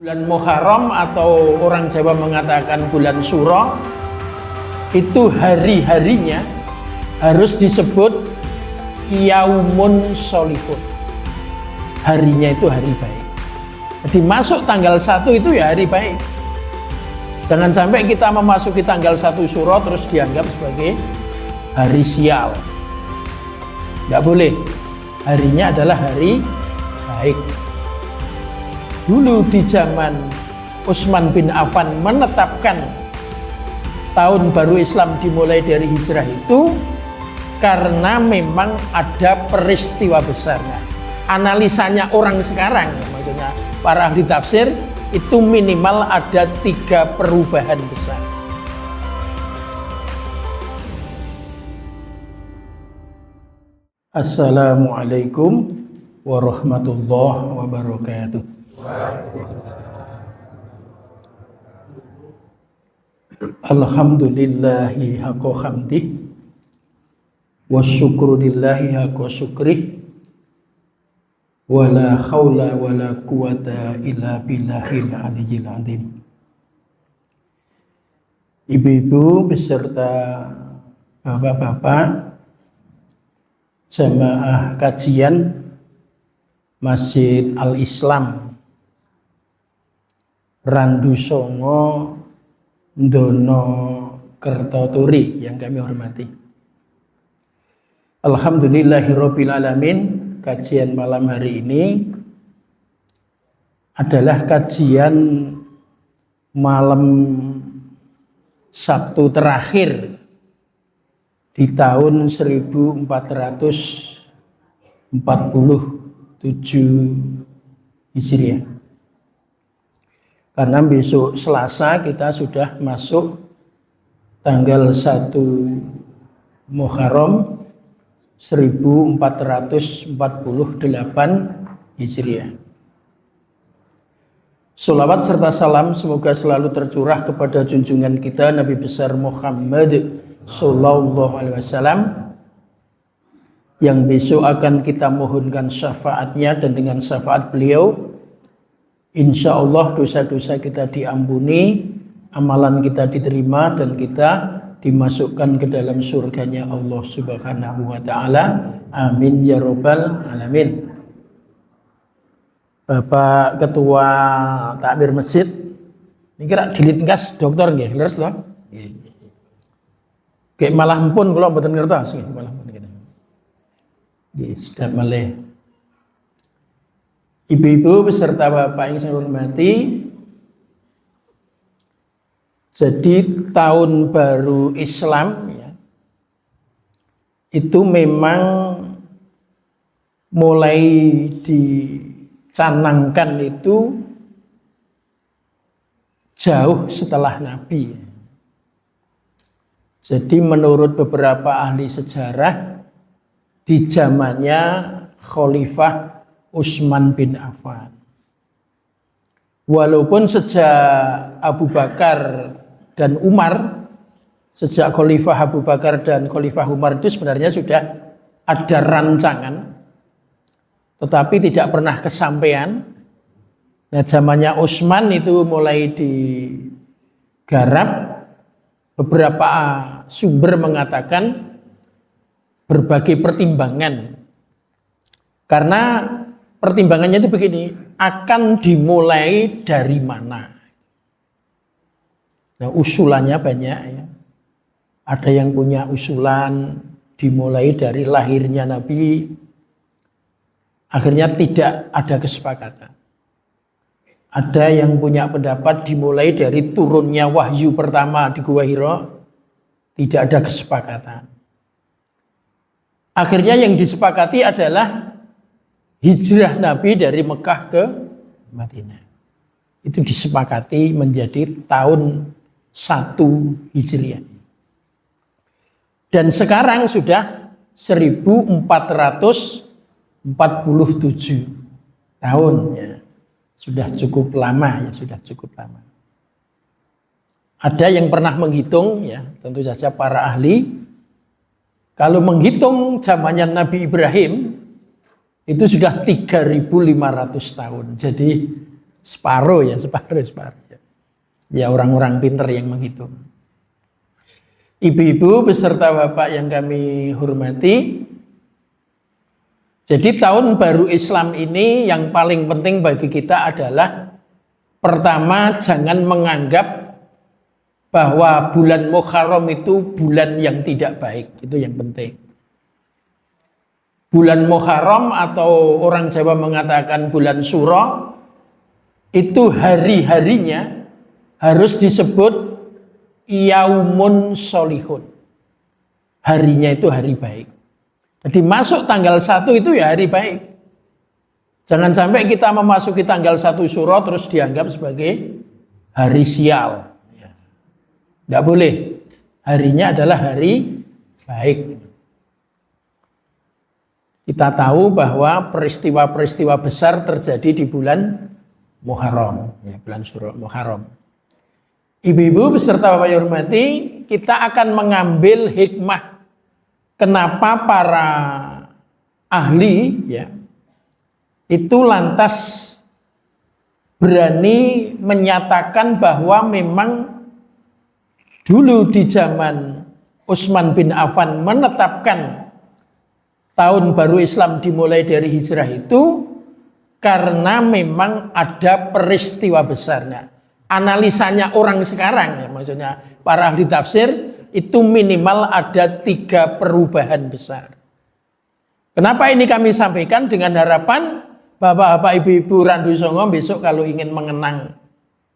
Bulan Muharram atau orang Jawa mengatakan bulan Suro, itu hari-harinya harus disebut Yaumun Sholihun. Harinya itu hari baik. Jadi masuk tanggal 1 itu ya hari baik. Jangan sampai kita memasuki tanggal 1 Suro terus dianggap sebagai hari sial. Tidak boleh. Harinya adalah hari baik. Dulu di zaman Utsman bin Affan menetapkan tahun baru Islam dimulai dari hijrah itu karena memang ada peristiwa besar. Analisanya orang sekarang, maksudnya para ahli tafsir, itu minimal ada 3 perubahan besar. Assalamualaikum warahmatullahi wabarakatuh. Alhamdulillahi haqqa hamdih wasyukru lillahi haqqa syukrih wala haula wala quwata illa billahil aliyyil azim. Ibu-ibu beserta bapak-bapak jamaah kajian Masjid Al-Islam Randu Songo Ndono Kertoturi yang kami hormati. Alhamdulillahirabbil alamin. Kajian malam hari ini adalah kajian malam Sabtu terakhir di tahun 1447 Hijriah. Karena besok Selasa kita sudah masuk tanggal 1 Muharram 1448 Hijriah. Sholawat serta salam semoga selalu tercurah kepada junjungan kita Nabi besar Muhammad Sallallahu Alaihi Wasallam yang besok akan kita mohonkan syafaatnya, dan dengan syafaat beliau insya Allah dosa-dosa kita diampuni, amalan kita diterima, dan kita dimasukkan ke dalam surganya Allah Subhanahu wa Ta'ala. Amin ya Rabbal Alamin. Bapak Ketua Takmir Masjid, ini kira dilitengkas dokter nggih, leres to? Nggih. Kayak malah pun kula mboten ngertos nggih, malah pun kene. Nggih, sedap malih. Ibu-ibu beserta bapak yang saya hormati, jadi tahun baru Islam ya, itu memang mulai dicanangkan itu jauh setelah Nabi. Jadi menurut beberapa ahli sejarah di zamannya Khalifah Utsman bin Affan. Walaupun sejak Abu Bakar dan Umar, sejak Khalifah Abu Bakar dan Khalifah Umar itu sebenarnya sudah ada rancangan, tetapi tidak pernah kesampaian. Nah, zamannya Utsman itu mulai digarap. Beberapa sumber mengatakan berbagai pertimbangan. Karena pertimbangannya itu begini, akan dimulai dari mana? Nah, usulannya banyak ya. Ada yang punya usulan dimulai dari lahirnya Nabi. Akhirnya tidak ada kesepakatan. Ada yang punya pendapat dimulai dari turunnya wahyu pertama di Gua Hira. Tidak ada kesepakatan. Akhirnya yang disepakati adalah hijrah Nabi dari Mekah ke Madinah. Itu disepakati menjadi tahun 1 Hijriah. Dan sekarang sudah 1447 tahun ya. Sudah cukup lama ya, sudah cukup lama. Ada yang pernah menghitung ya, tentu saja para ahli, kalau menghitung zamannya Nabi Ibrahim itu sudah 3.500 tahun. Jadi separuh ya, separuh. Ya orang-orang pinter yang menghitung. Ibu-ibu beserta bapak yang kami hormati, jadi tahun baru Islam ini yang paling penting bagi kita adalah pertama, jangan menganggap bahwa bulan Muharram itu bulan yang tidak baik. Itu yang penting. Bulan Muharram atau orang Jawa mengatakan bulan Suro, itu hari-harinya harus disebut Yaumun Solihun. Harinya itu hari baik. Jadi masuk tanggal 1 itu ya hari baik. Jangan sampai kita memasuki tanggal 1 Suro terus dianggap sebagai hari sial. Tidak boleh. Harinya adalah hari baik. Kita tahu bahwa peristiwa-peristiwa besar terjadi di bulan Muharram. Ya, bulan Suro Muharram. Ibu-ibu beserta bapak yang hormati, kita akan mengambil hikmah kenapa para ahli ya itu lantas berani menyatakan bahwa memang dulu di zaman Utsman bin Affan menetapkan tahun baru Islam dimulai dari hijrah itu karena memang ada peristiwa besar. Nah, analisanya orang sekarang ya, maksudnya para ahli tafsir itu minimal ada 3 perubahan besar. Kenapa ini kami sampaikan dengan harapan bapak-bapak ibu-ibu Randu Songo besok kalau ingin mengenang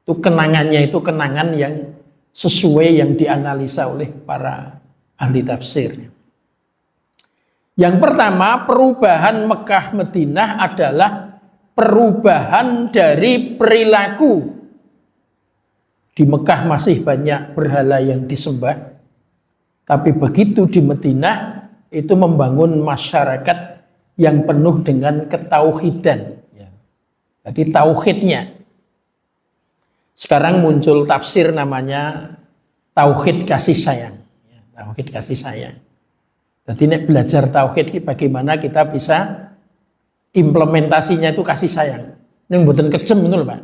itu kenangannya itu kenangan yang sesuai yang dianalisa oleh para ahli tafsir. Yang pertama, perubahan Mekah Madinah adalah perubahan dari perilaku. Di Mekah masih banyak berhala yang disembah, tapi begitu di Madinah itu membangun masyarakat yang penuh dengan ketauhidan. Jadi tauhidnya. Sekarang muncul tafsir namanya tauhid kasih sayang. Tauhid kasih sayang. Jadi nek belajar tauhid bagaimana kita bisa implementasinya itu kasih sayang. Ini mboten kejem itu loh Pak.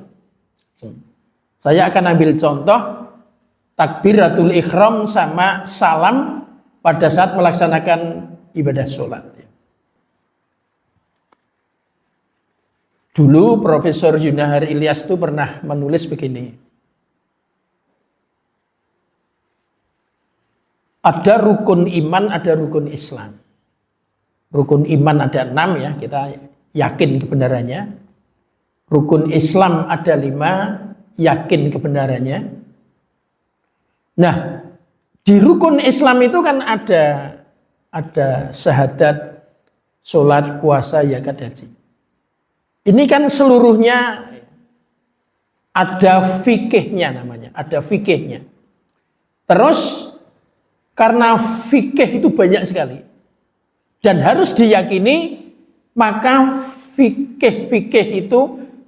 Saya akan ambil contoh takbiratul ihram sama salam pada saat melaksanakan ibadah sholat. Dulu Profesor Yunahar Ilyas itu pernah menulis begini. Ada rukun iman, ada rukun Islam. Rukun iman ada 6 ya, kita yakin kebenarannya. Rukun Islam ada 5, yakin kebenarannya. Nah, di rukun Islam itu kan ada syahadat, sholat, puasa, zakat, haji. Ini kan seluruhnya ada fikihnya namanya, ada fikihnya. Terus karena fikih itu banyak sekali dan harus diyakini, maka fikih itu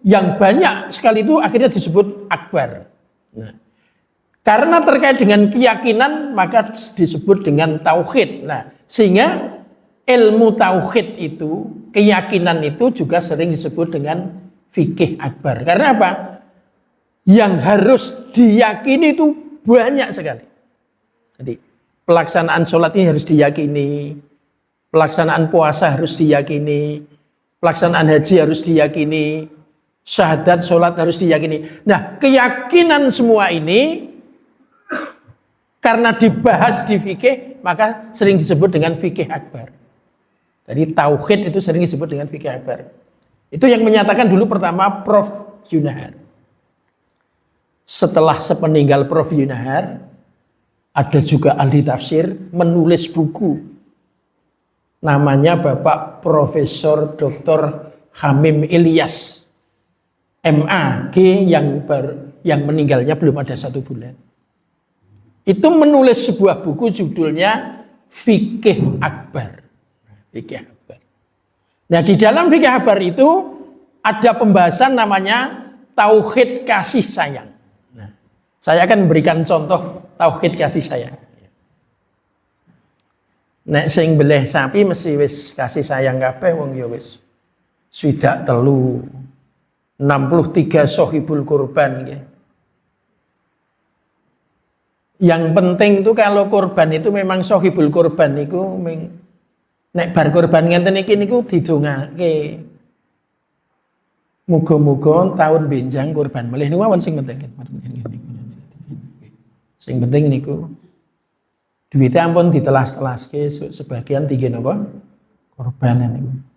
yang banyak sekali itu akhirnya disebut akbar. Nah, karena terkait dengan keyakinan maka disebut dengan tauhid. Nah, sehingga ilmu tauhid itu, keyakinan itu juga sering disebut dengan fikih akbar. Karena apa? Yang harus diyakini itu banyak sekali. Jadi pelaksanaan sholat ini harus diyakini, pelaksanaan puasa harus diyakini, pelaksanaan haji harus diyakini, syahadat sholat harus diyakini. Nah, keyakinan semua ini karena dibahas di fikih maka sering disebut dengan fikih akbar. Jadi tauhid itu sering disebut dengan fikih akbar. Itu yang menyatakan dulu pertama Prof. Yunahar. Setelah sepeninggal Prof. Yunahar, ada juga ahli tafsir menulis buku. Namanya Bapak Profesor Dr. Hamim Ilyas, MAG, yang meninggalnya belum ada 1 bulan. Itu menulis sebuah buku judulnya Fikih Akbar. Fikih Akbar. Nah, di dalam fikih akbar itu ada pembahasan namanya tauhid kasih sayang. Nah, saya akan memberikan contoh tauhid kasih sayang. Nek sing beleh sapi mesti wis kasih sayang kabeh wong ya wis swidak telu 63 sohibul kurban. Yang penting itu kalau kurban itu memang sohibul kurban itu nek bar kurban ngenten iki niku didongake. Muga-muga tahun benjang kurban melih niku mawon sing penting. Sing penting niku duitnya ampun ditelas-telaske sebagian tinggi napa kurban niku.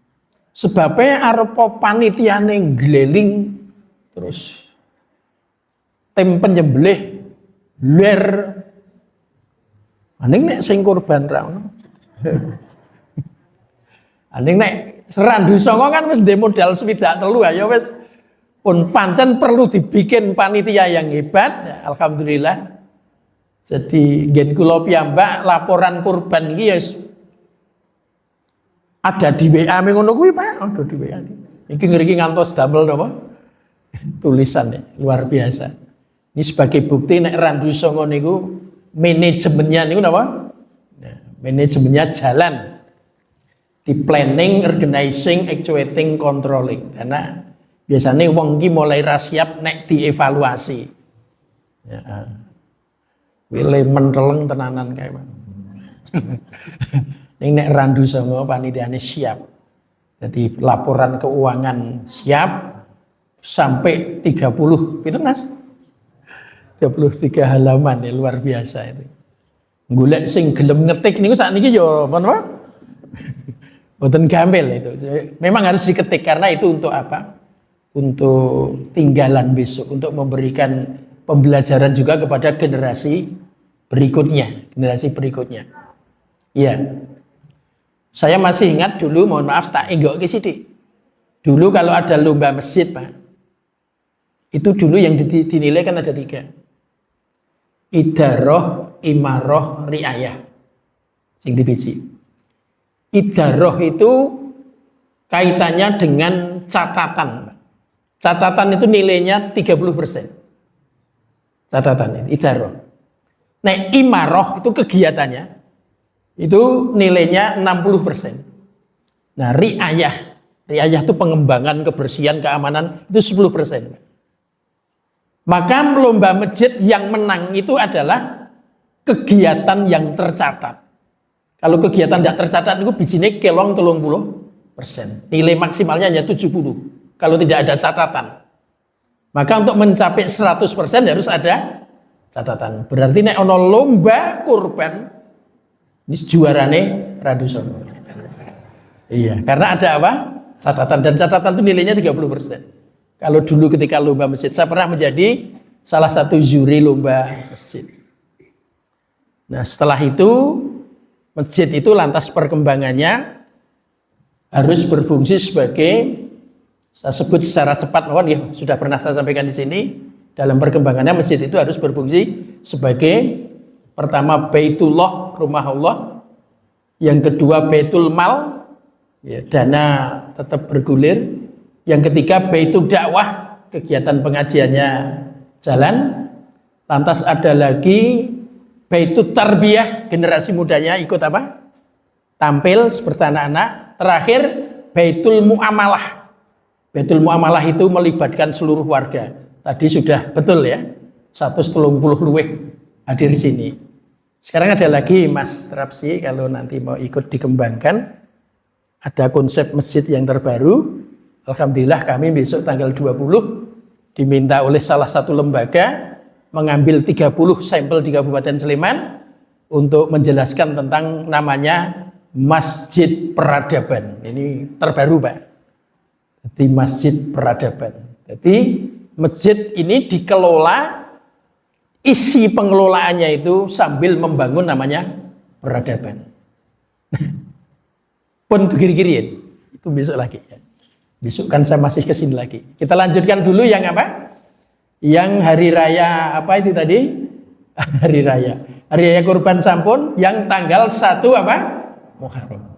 Sebabnya arepa panitiane ngleling terus tim penyembelih ler aning nek sing kurban ra ono. Aning nek Randu Songo kan wis ndek modal swidak telu ya wis pun pancen perlu dibikin panitia yang hebat ya, alhamdulillah. Jadi gen kula piyambak laporan kurban iki ya ada di WA ngono kuwi Pak, ada di WA. Iki ngriki ngantos damel napa? Tulisan ya, luar biasa. Ini sebagai bukti nek Randu Songo niku manajemennya niku napa? Nah, manajemennya jalan. Di planning, organizing, actuating, controlling. Karena biasanya wong ki mulai ra siap nek dievaluasi. Ya. Wile menteleng tenanan kae, Pak. Ning nek Randu Songo panitiane siap. Jadi laporan keuangan siap sampai 30 itu Mas. 33 halaman ya luar biasa itu. Golek sing gelem ngetik niku sakniki ya apa? Boten gampil itu. Memang harus diketik karena itu untuk apa? Untuk tinggalan besok, untuk memberikan pembelajaran juga kepada generasi berikutnya, Iya. Saya masih ingat dulu, mohon maaf tak enggok sithik. Dulu kalau ada lomba masjid, Pak. Itu dulu yang dinilai kan ada 3. Idaroh, imaroh, riayah. Sing dibiji. Idaroh itu kaitannya dengan catatan. Catatan itu nilainya 30%. Catatan idaroh. Nah, imaroh itu kegiatannya. Itu nilainya 60%. Nah, riayah itu pengembangan kebersihan, keamanan itu 10%. Maka lomba masjid yang menang itu adalah kegiatan yang tercatat. Kalau kegiatan tidak tercatat itu bijine kelong 30%. Nilai maksimalnya hanya 70. Kalau tidak ada catatan. Maka untuk mencapai 100% harus ada catatan. Berarti nek ono lomba kurban ini juarane Randu Songo. Iya, karena ada apa? Catatan, dan catatan itu nilainya 30%. Kalau dulu ketika lomba masjid, saya pernah menjadi salah satu juri lomba masjid. Nah, setelah itu masjid itu lantas perkembangannya harus berfungsi sebagai, saya sebut secara cepat, ya, sudah pernah saya sampaikan di sini. Dalam perkembangannya masjid itu harus berfungsi sebagai pertama Baitullah, rumah Allah. Yang kedua Baitul Mal, ya, dana tetap bergulir. Yang ketiga Baitul Dakwah, kegiatan pengajiannya jalan. Lantas ada lagi Baitul Tarbiyah, generasi mudanya ikut apa? Tampil seperti anak-anak. Terakhir Baitul Muamalah. Baitul Muamalah itu melibatkan seluruh warga. Tadi sudah betul ya, 130 luwih hadir di sini. Sekarang ada lagi Mas Trapsi, kalau nanti mau ikut dikembangkan, ada konsep masjid yang terbaru. Alhamdulillah kami besok tanggal 20 diminta oleh salah satu lembaga mengambil 30 sampel di Kabupaten Sleman untuk menjelaskan tentang namanya Masjid Peradaban. Ini terbaru Pak. Jadi Masjid Peradaban. Jadi masjid ini dikelola, isi pengelolaannya itu sambil membangun namanya peradaban. Pun kiri-kiriin, itu besok lagi. Besok kan saya masih kesini lagi. Kita lanjutkan dulu yang apa? Yang hari raya apa itu tadi? Hari raya kurban sampun yang tanggal 1 apa? Muharram.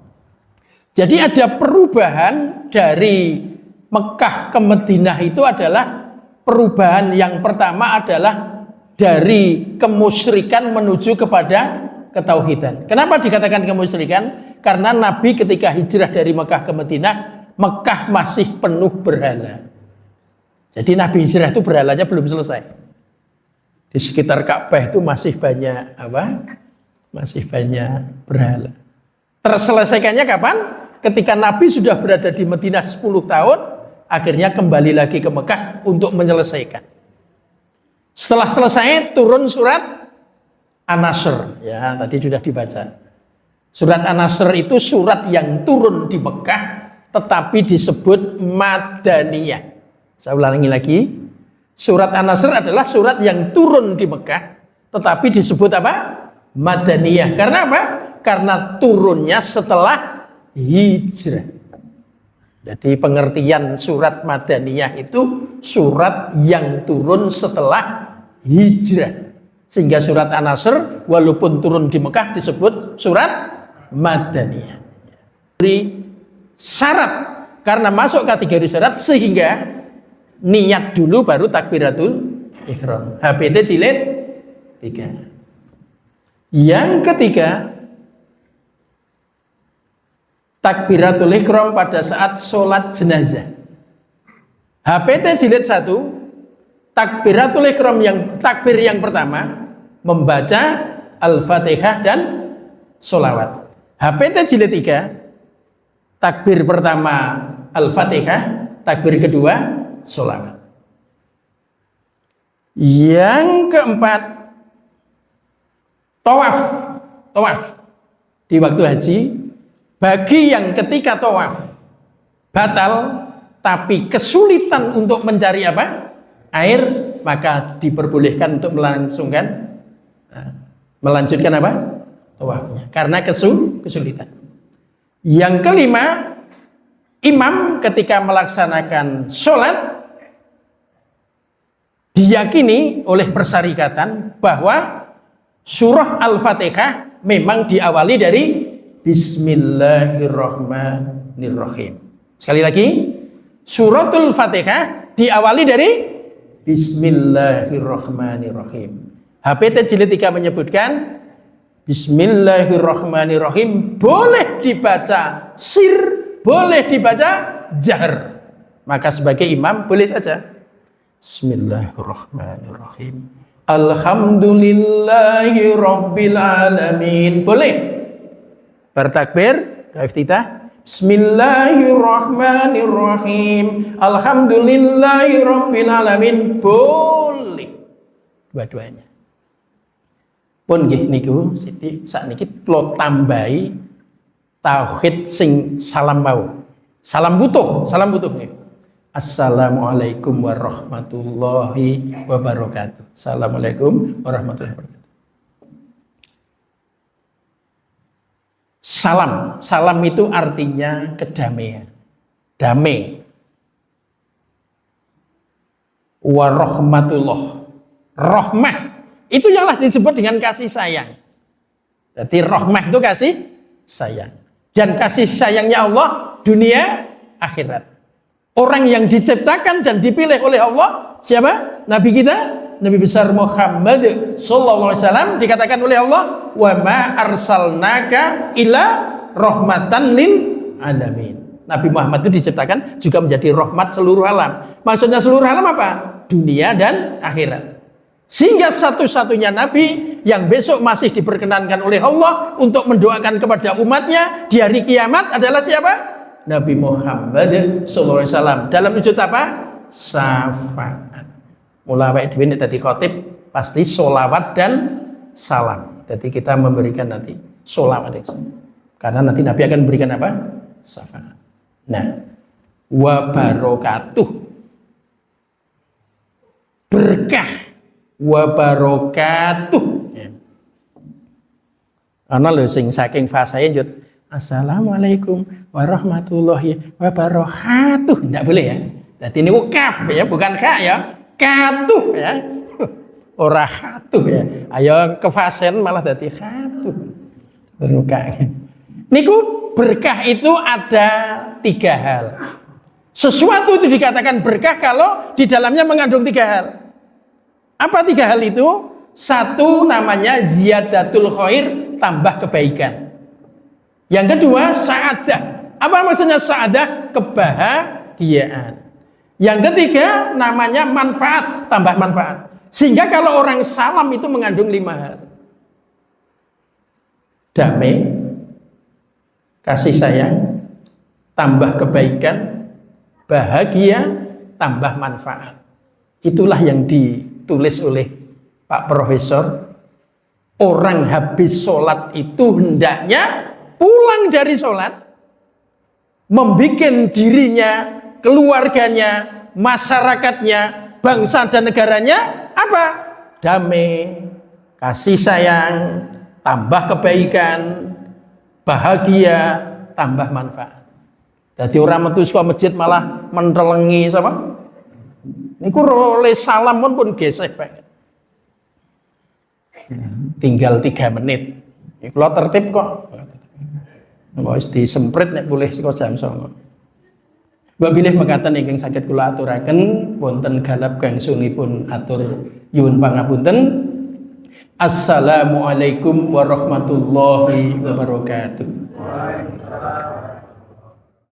Jadi ada perubahan dari Mekah ke Madinah itu adalah perubahan yang pertama adalah dari kemusyrikan menuju kepada ketauhidan. Kenapa dikatakan kemusyrikan? Karena Nabi ketika hijrah dari Mekah ke Madinah, Mekah masih penuh berhala. Jadi Nabi hijrah itu berhalanya belum selesai. Di sekitar Ka'bah itu masih banyak apa? Masih banyak berhala. Terselesaikannya kapan? Ketika Nabi sudah berada di Madinah 10 tahun, akhirnya kembali lagi ke Mekah untuk menyelesaikan. Setelah selesai turun surat An-Nasr, ya tadi sudah dibaca. Surat An-Nasr itu surat yang turun di Mekah, tetapi disebut Madaniyah. Saya ulangi lagi, surat An-Nasr adalah surat yang turun di Mekah, tetapi disebut apa? Madaniyah. Karena apa? Karena turunnya setelah hijrah. Jadi pengertian surat Madaniyah itu surat yang turun setelah hijrah. Sehingga surat An-Nasr walaupun turun di Mekah disebut surat Madaniyah. Beri syarat, karena masuk kategori syarat sehingga niat dulu baru takbiratul ihram. HPT jilid 3. Yang ketiga, takbiratul ihram pada saat sholat jenazah. HPT jilid 1, takbiratul ihram takbir yang pertama membaca Al-Fatihah dan sholawat. HPT jilid 3, takbir pertama Al-Fatihah, takbir kedua sholawat. Yang keempat, tawaf di waktu haji. Bagi yang ketika tawaf batal tapi kesulitan untuk mencari apa? Air, maka diperbolehkan untuk melanjutkan apa? Tawafnya karena kesulitan. Yang kelima, imam ketika melaksanakan sholat diyakini oleh persyarikatan bahwa surah Al-Fatihah memang diawali dari Bismillahirrahmanirrahim. Sekali lagi, suratul Fatihah diawali dari Bismillahirrahmanirrahim. HPT jilid 3 menyebutkan Bismillahirrahmanirrahim boleh dibaca sir, boleh dibaca jahar. Maka sebagai imam boleh saja Bismillahirrahmanirrahim, Alhamdulillahi Rabbil Alamin. Boleh bertakbir, iftitah, Bismillahirrahmanirrahim, Alhamdulillahi Rabbil Alamin. Boleh dua-duanya. Pun nggih niku sithik sakniki kula tambahi tauhid sing salam mau. Salam butuh nggih. Assalamualaikum warahmatullahi wabarakatuh. Assalamualaikum warahmatullahi wabarakatuh. Salam itu artinya kedamaian, damai. Warahmatullah, rahmah itu ialah disebut dengan kasih sayang. Jadi rahmah itu kasih sayang, dan kasih sayangnya Allah dunia akhirat. Orang yang diciptakan dan dipilih oleh Allah siapa? Nabi kita, Nabi besar Muhammad sallallahu alaihi wasallam, dikatakan oleh Allah, "Wa ma arsalnaka illa rahmatan lil alamin." Nabi Muhammad itu diciptakan juga menjadi rahmat seluruh alam. Maksudnya seluruh alam apa? Dunia dan akhirat. Sehingga satu-satunya nabi yang besok masih diperkenankan oleh Allah untuk mendoakan kepada umatnya di hari kiamat adalah siapa? Nabi Muhammad sallallahu alaihi wasallam. Dalam wujud apa? Syafaat. Mulai dhewe nek dadi khotib pasti sholawat dan salam. Jadi kita memberikan nanti sholawat itu. Karena nanti Nabi akan memberikan apa? Syafaat. Nah, wa barakatuh, berkah, wa barakatuh. Ana lho sing saking fasahe njut Assalamualaikum warahmatullahi wabarakatuh. Tidak boleh ya. Jadi ini kaf ya, bukan ka ya. Katuh ya. Ora khatuh ya. Ayo kefasen malah dadi khatuh. Berkah. Niku berkah itu ada 3 hal. Sesuatu itu dikatakan berkah kalau di dalamnya mengandung 3 hal. Apa 3 hal itu? 1 namanya ziyadatul khair, tambah kebaikan. Yang kedua, sa'adah. Apa maksudnya sa'adah? Kebahagiaan. Yang ketiga namanya manfaat, tambah manfaat. Sehingga kalau orang salam itu mengandung 5 hal. Damai, kasih sayang, tambah kebaikan, bahagia, tambah manfaat. Itulah yang ditulis oleh Pak Profesor. Orang habis sholat itu hendaknya pulang dari sholat, membikin dirinya, keluarganya, masyarakatnya, bangsa dan negaranya apa? Damai, kasih sayang, tambah kebaikan, bahagia, tambah manfaat. Jadi orang metu saka masjid malah mentelengi sama. Niku oleh salam pun gesek banget. Tinggal 3 menit. Kalau tertib kok. Wis disemprit nek boleh saka jam 09.00. Mbak bilih mekaten ingkang saged kula aturaken wonten galap gangsunipun atur nyuwun pangapunten. Assalamualaikum warahmatullahi wabarakatuh.